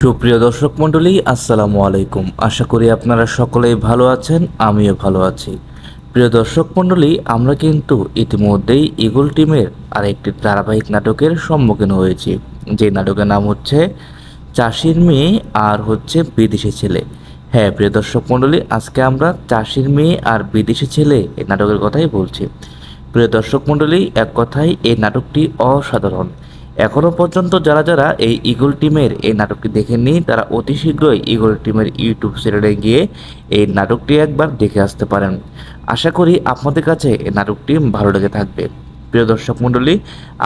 সুপ্রিয় দর্শক মণ্ডলী, আসসালামু আলাইকুম। আশা করি আপনারা সকলেই ভালো আছেন, আমিও ভালো আছি। প্রিয় দর্শক মণ্ডলী, আমরা কিন্তু ইতিমধ্যেই ঈগল টিমের আরেকটি ধারাবাহিক নাটকের সম্মুখীন হয়েছি, যে নাটকের নাম হচ্ছে চাষির মেয়ে আর হচ্ছে বিদেশি ছেলে। হ্যাঁ প্রিয় দর্শক মণ্ডলী, আজকে আমরা চাষির মেয়ে আর বিদেশি ছেলে এই নাটকের কথাই বলছি। প্রিয় দর্শক মণ্ডলী, এক কথায় এই নাটকটি অসাধারণ। এখনও পর্যন্ত যারা যারা এই ঈগল টিমের এই নাটকটি দেখেননি, তারা অতি শীঘ্রই ঈগল টিমের ইউটিউব চ্যানেলে গিয়ে এই নাটকটি একবার দেখে আসতে পারেন। আশা করি আপনাদের কাছে এই নাটকটি ভালো লেগে থাকবে। প্রিয় দর্শক মণ্ডলী,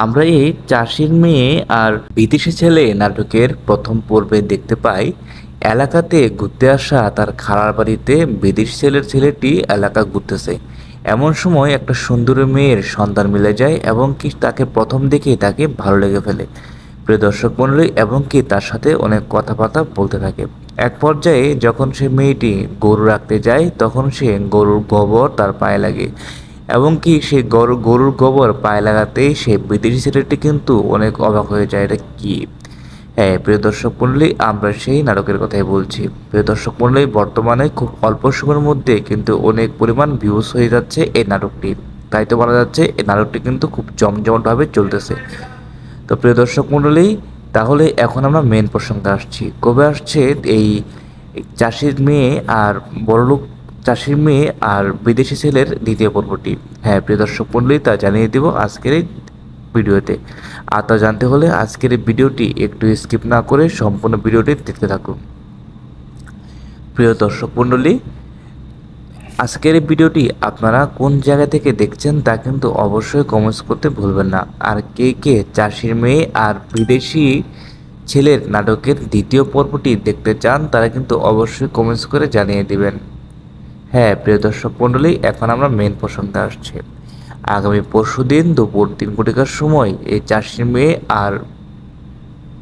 আমরা এই চাষির মেয়ে আর বিদেশি ছেলে নাটকের প্রথম পর্বে দেখতে পাই এলাকাতে ঘুরতে আসা তার খালার বাড়িতে বিদেশি ছেলের ছেলেটি এলাকা ঘুরতেছে। এমন সময় একটা সুন্দরী মেয়ের সন্ধান মিলে যায় এবং কি তাকে প্রথম দেখেই তাকে ভালো লেগে ফেলে। প্রিয় দর্শক মণ্ডলী, এবং কি তার সাথে অনেক কথাবার্তা বলতে থাকে। এক পর্যায়ে যখন সে মেয়েটি গরু রাখতে যায়, তখন সে গরুর গোবর তার পায়ে লাগে এবং কি সে গরুর গোবর পায়ে লাগাতেই সে বিদেশি ছেলেটি কিন্তু অনেক অবাক হয়ে যায়, এটা কি। হ্যাঁ প্রিয় দর্শক মণ্ডলী, আমরা সেই নাটকের কথাই বলছি। প্রিয় দর্শক মণ্ডলী, বর্তমানে খুব অল্প সময়ের মধ্যে কিন্তু অনেক পরিমাণ ভিউজ হয়ে যাচ্ছে এই নাটকটি। তাই তো বলা যাচ্ছে এই নাটকটি কিন্তু খুব জমজমাটভাবে চলতেছে। তো প্রিয় দর্শক মণ্ডলী, তাহলে এখন আমরা মেন প্রসঙ্গে আসছি। কবে আসছে এই চাষির মেয়ে আর বড়লোক চাষির মেয়ে আর বিদেশি ছেলের দ্বিতীয় পর্বটি? হ্যাঁ প্রিয় দর্শক মণ্ডলী, তা জানিয়ে দিব আজকের এই ভিডিওতে। আর তা জানতে হলে আজকের এই ভিডিওটি একটু স্কিপ না করে সম্পূর্ণ ভিডিওটি দেখতে থাকুন। প্রিয় দর্শক মণ্ডলী, আজকের এই ভিডিওটি আপনারা কোন জায়গা থেকে দেখছেন তা কিন্তু অবশ্যই কমেন্টস করতে ভুলবেন না। আর কে কে চাষির মেয়ে আর বিদেশি ছেলের নাটকের দ্বিতীয় পর্বটি দেখতে চান, তারা কিন্তু অবশ্যই কমেন্টস করে জানিয়ে দিবেন। হ্যাঁ প্রিয় দর্শক মণ্ডলী, এখন আমরা মেন প্রসঙ্গে আসছি। আগামী পরশুদিন দুপুর 3 কোটিকার সময় এই চাষির মেয়ে আর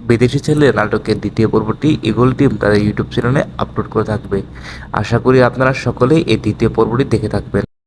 বিদেশি ছেলে নাটকের দ্বিতীয় পর্বটি ঈগল টিম তাদের ইউটিউব চ্যানেলে আপলোড করে থাকবে। আশা করি আপনারা সকলেই এই দ্বিতীয় পর্বটি দেখে থাকবেন।